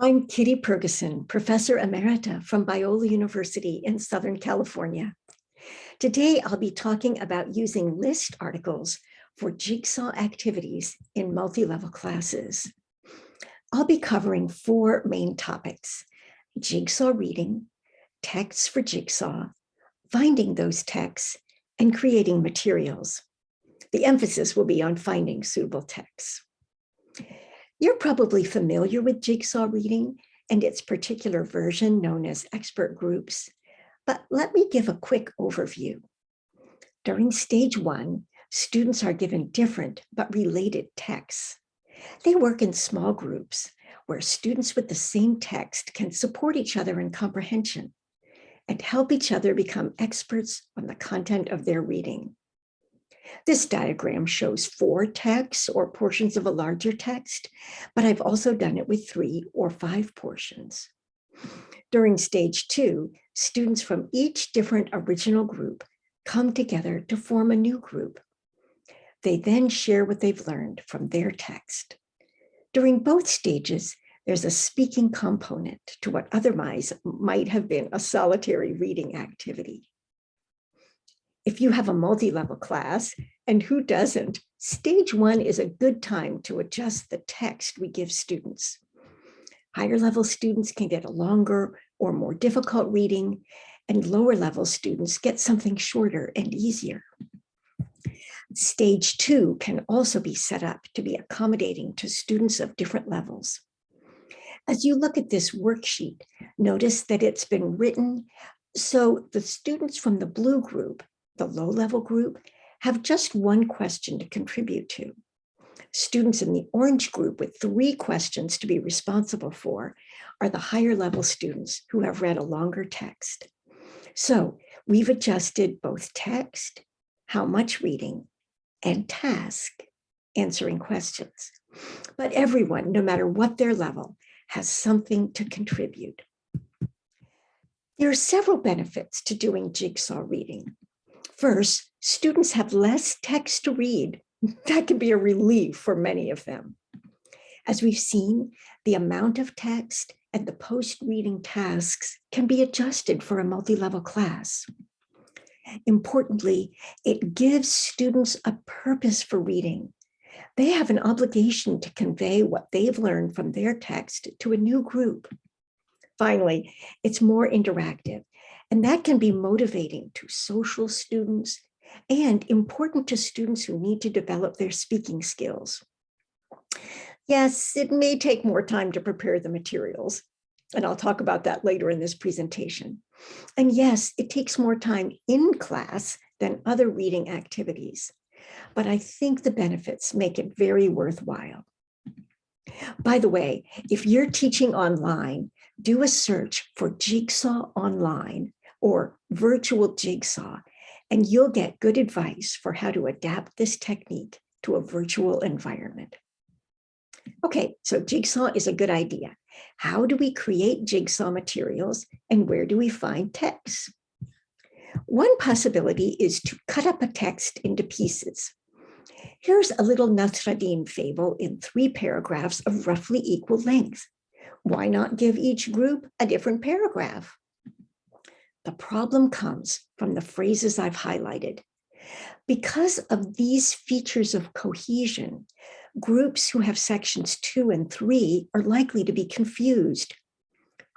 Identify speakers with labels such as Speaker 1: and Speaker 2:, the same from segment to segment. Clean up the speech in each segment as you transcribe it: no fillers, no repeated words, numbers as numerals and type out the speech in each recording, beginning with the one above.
Speaker 1: I'm Kitty Ferguson, Professor Emerita from Biola University in Southern California. Today, I'll be talking about using list articles for Jigsaw activities in multi-level classes. I'll be covering four main topics: Jigsaw reading, texts for Jigsaw, finding those texts, and creating materials. The emphasis will be on finding suitable texts. You're probably familiar with Jigsaw reading and its particular version known as expert groups, but let me give a quick overview. During stage one, students are given different but related texts. They work in small groups where students with the same text can support each other in comprehension and help each other become experts on the content of their reading. This diagram shows 4 texts or portions of a larger text, but I've also done it with 3 or 5 portions. During stage 2, students from each different original group come together to form a new group. They then share what they've learned from their text. During both stages, there's a speaking component to what otherwise might have been a solitary reading activity. If you have a multi-level class, and who doesn't, stage 1 is a good time to adjust the text we give students. Higher level students can get a longer or more difficult reading, and lower level students get something shorter and easier. Stage 2 can also be set up to be accommodating to students of different levels. As you look at this worksheet, notice that it's been written so the students from the blue group, the low-level group, have just one question to contribute to. Students in the orange group with 3 questions to be responsible for are the higher level students who have read a longer text. So we've adjusted both text, how much reading, and task, answering questions. But everyone, no matter what their level, has something to contribute. There are several benefits to doing Jigsaw reading. First, students have less text to read. That can be a relief for many of them. As we've seen, the amount of text and the post-reading tasks can be adjusted for a multi-level class. Importantly, it gives students a purpose for reading. They have an obligation to convey what they've learned from their text to a new group. Finally, it's more interactive, and that can be motivating to social students and important to students who need to develop their speaking skills. Yes, it may take more time to prepare the materials, and I'll talk about that later in this presentation. And yes, it takes more time in class than other reading activities, but I think the benefits make it very worthwhile. By the way, if you're teaching online, do a search for Jigsaw Online or Virtual Jigsaw, and you'll get good advice for how to adapt this technique to a virtual environment. Okay, so Jigsaw is a good idea. How do we create Jigsaw materials, and where do we find texts? One possibility is to cut up a text into pieces. Here's a little Nasreddin fable in 3 paragraphs of roughly equal length. Why not give each group a different paragraph? The problem comes from the phrases I've highlighted. Because of these features of cohesion, groups who have sections 2 and 3 are likely to be confused.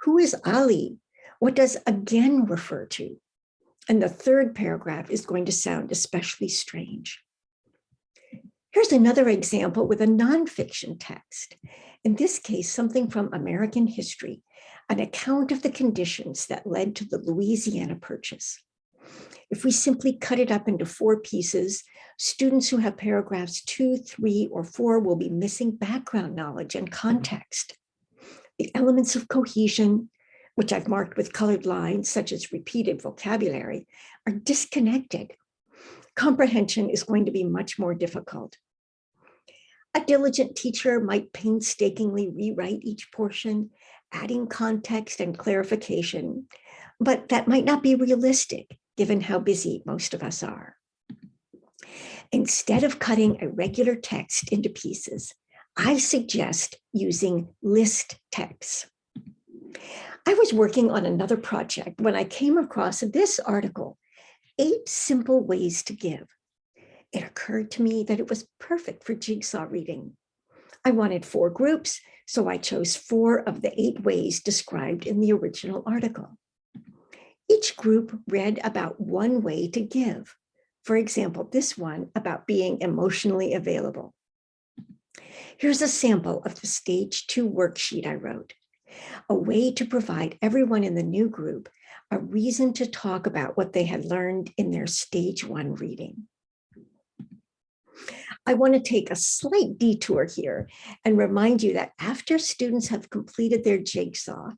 Speaker 1: Who is Ali? What does again refer to? And the 3rd paragraph is going to sound especially strange. Here's another example with a nonfiction text. In this case, something from American history, an account of the conditions that led to the Louisiana Purchase. If we simply cut it up into 4 pieces, students who have paragraphs 2, 3, or 4 will be missing background knowledge and context. The elements of cohesion, which I've marked with colored lines, such as repeated vocabulary, are disconnected. Comprehension is going to be much more difficult. A diligent teacher might painstakingly rewrite each portion, adding context and clarification, but that might not be realistic given how busy most of us are. Instead of cutting a regular text into pieces, I suggest using list texts. I was working on another project when I came across this article, 8 Simple Ways to Give. It occurred to me that it was perfect for Jigsaw reading. I wanted 4 groups, so I chose 4 of the 8 ways described in the original article. Each group read about one way to give. For example, this one about being emotionally available. Here's a sample of the Stage 2 worksheet I wrote. A way to provide everyone in the new group a reason to talk about what they had learned in their Stage 1 reading. I want to take a slight detour here and remind you that after students have completed their Jigsaw,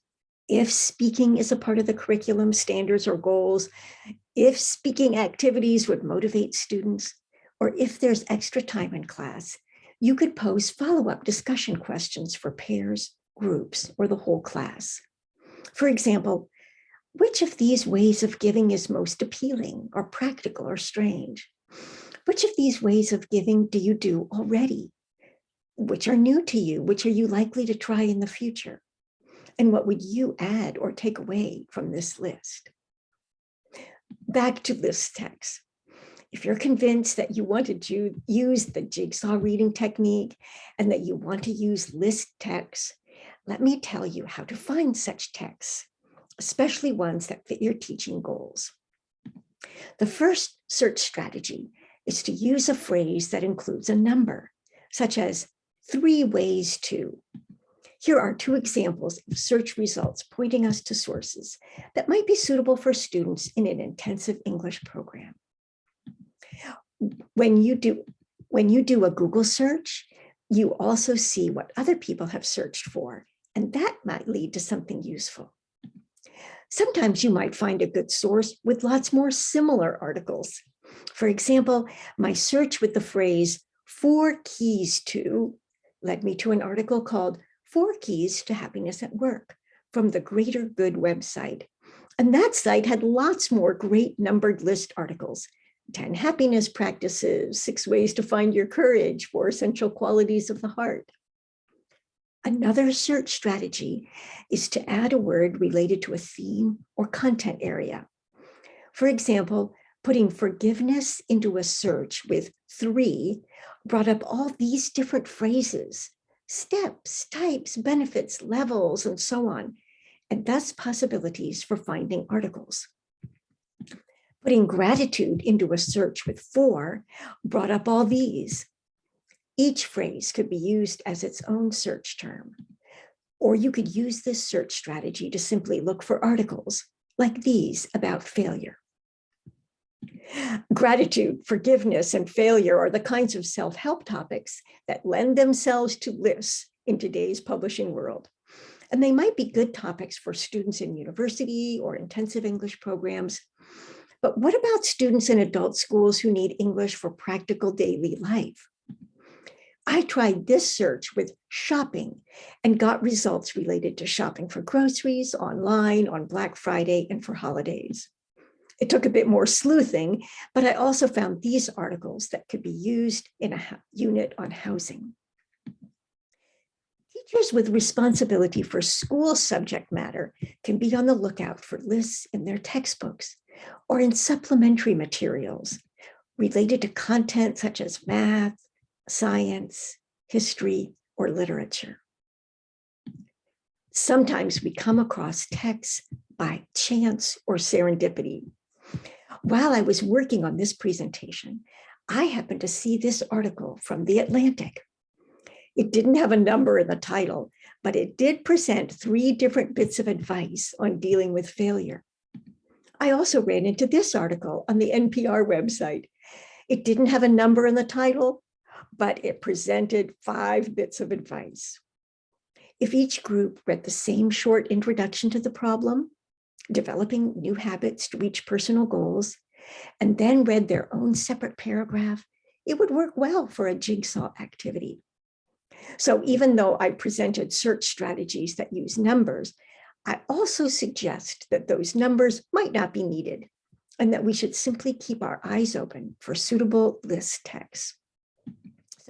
Speaker 1: if speaking is a part of the curriculum standards or goals, if speaking activities would motivate students, or if there's extra time in class, you could pose follow-up discussion questions for pairs, groups, or the whole class. For example, which of these ways of giving is most appealing or practical or strange? Which of these ways of giving do you do already? Which are new to you? Which are you likely to try in the future? And what would you add or take away from this list? Back to list text. If you're convinced that you want to use the Jigsaw reading technique and that you want to use list text, let me tell you how to find such texts, especially ones that fit your teaching goals. The first search strategy is to use a phrase that includes a number, such as 3 ways to. Here are 2 examples of search results pointing us to sources that might be suitable for students in an intensive English program. When you do a Google search, you also see what other people have searched for, and that might lead to something useful. Sometimes you might find a good source with lots more similar articles. For example, my search with the phrase 4 keys to led me to an article called 4 Keys to Happiness at Work from the Greater Good website. And that site had lots more great numbered list articles, 10 happiness practices, 6 ways to find your courage, 4 essential qualities of the heart. Another search strategy is to add a word related to a theme or content area. For example, putting forgiveness into a search with 3 brought up all these different phrases, steps, types, benefits, levels, and so on, and thus possibilities for finding articles. Putting gratitude into a search with 4 brought up all these. Each phrase could be used as its own search term, or you could use this search strategy to simply look for articles like these about failure. Gratitude, forgiveness, and failure are the kinds of self-help topics that lend themselves to lists in today's publishing world. And they might be good topics for students in university or intensive English programs. But what about students in adult schools who need English for practical daily life? I tried this search with shopping and got results related to shopping for groceries, online, on Black Friday, and for holidays. It took a bit more sleuthing, but I also found these articles that could be used in a unit on housing. Teachers with responsibility for school subject matter can be on the lookout for lists in their textbooks or in supplementary materials related to content such as math, science, history, or literature. Sometimes we come across texts by chance or serendipity. While I was working on this presentation, I happened to see this article from The Atlantic. It didn't have a number in the title, but it did present 3 different bits of advice on dealing with failure. I also ran into this article on the NPR website. It didn't have a number in the title, but it presented 5 bits of advice. If each group read the same short introduction to the problem, developing new habits to reach personal goals, and then read their own separate paragraph, it would work well for a Jigsaw activity. So even though I presented search strategies that use numbers, I also suggest that those numbers might not be needed and that we should simply keep our eyes open for suitable list text.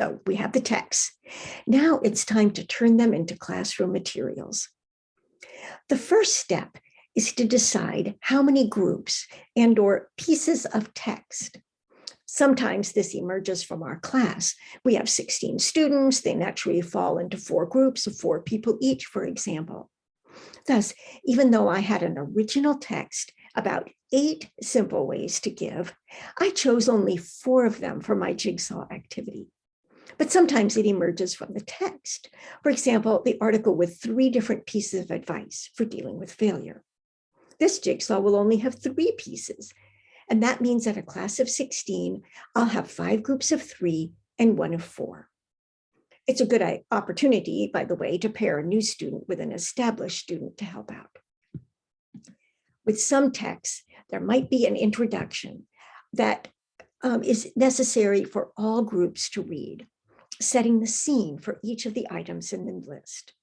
Speaker 1: So we have the texts. Now it's time to turn them into classroom materials. The first step is to decide how many groups and/or pieces of text. Sometimes this emerges from our class. We have 16 students. They naturally fall into 4 groups of 4 people each, for example. Thus, even though I had an original text about 8 simple ways to give, I chose only 4 of them for my jigsaw activity. But sometimes it emerges from the text. For example, the article with 3 different pieces of advice for dealing with failure. This jigsaw will only have 3 pieces. And that means that a class of 16, I'll have 5 groups of 3 and 1 of 4. It's a good opportunity, by the way, to pair a new student with an established student to help out. With some texts, there might be an introduction that is necessary for all groups to read, setting the scene for each of the items in the list.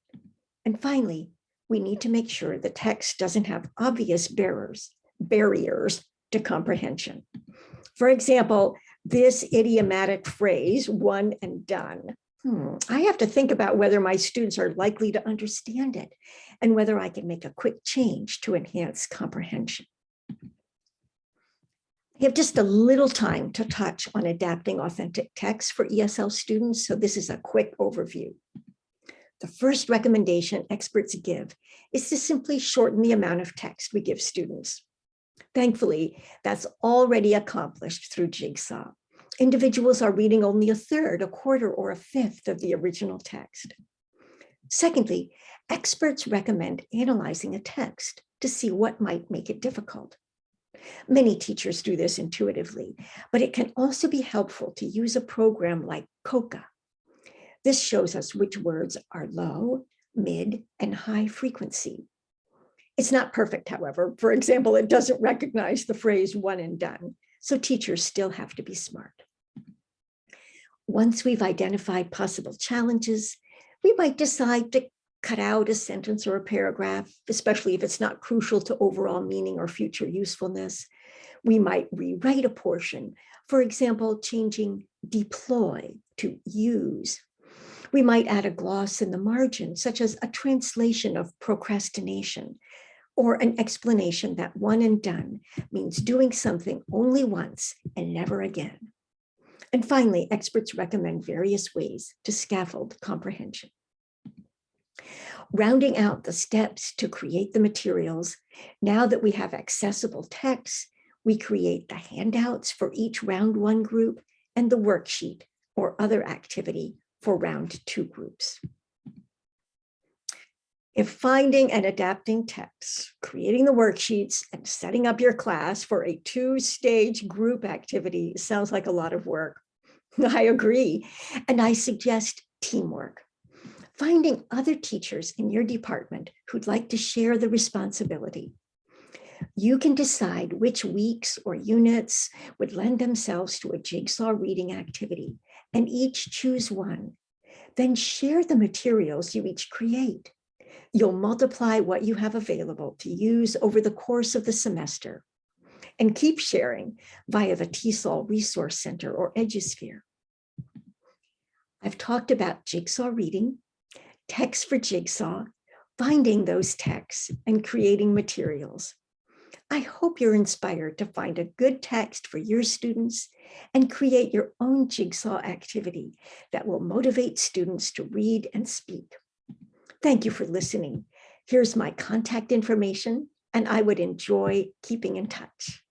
Speaker 1: And finally, we need to make sure the text doesn't have obvious barriers to comprehension. For example, this idiomatic phrase, one and done. I have to think about whether my students are likely to understand it and whether I can make a quick change to enhance comprehension. I have just a little time to touch on adapting authentic text for ESL students, so this is a quick overview. The first recommendation experts give is to simply shorten the amount of text we give students. Thankfully, that's already accomplished through Jigsaw. Individuals are reading only a third, a quarter, or a fifth of the original text. Secondly, experts recommend analyzing a text to see what might make it difficult. Many teachers do this intuitively, but it can also be helpful to use a program like COCA. This shows us which words are low, mid, and high frequency. It's not perfect, however. For example, it doesn't recognize the phrase one and done, so teachers still have to be smart. Once we've identified possible challenges, we might decide to cut out a sentence or a paragraph, especially if it's not crucial to overall meaning or future usefulness. We might rewrite a portion, for example, changing deploy to use. We might add a gloss in the margin, such as a translation of procrastination, or an explanation that one and done means doing something only once and never again. And finally, experts recommend various ways to scaffold comprehension. Rounding out the steps to create the materials, now that we have accessible text, we create the handouts for each round 1 group and the worksheet or other activity for round 2 groups. If finding and adapting text, creating the worksheets, and setting up your class for a 2-stage group activity sounds like a lot of work, I agree, and I suggest teamwork. Finding other teachers in your department who'd like to share the responsibility. You can decide which weeks or units would lend themselves to a jigsaw reading activity, and each choose one. Then share the materials you each create. You'll multiply what you have available to use over the course of the semester, and keep sharing via the TESOL Resource Center or Edusphere. I've talked about jigsaw reading, text for Jigsaw, finding those texts, and creating materials. I hope you're inspired to find a good text for your students and create your own jigsaw activity that will motivate students to read and speak. Thank you for listening. Here's my contact information, and I would enjoy keeping in touch.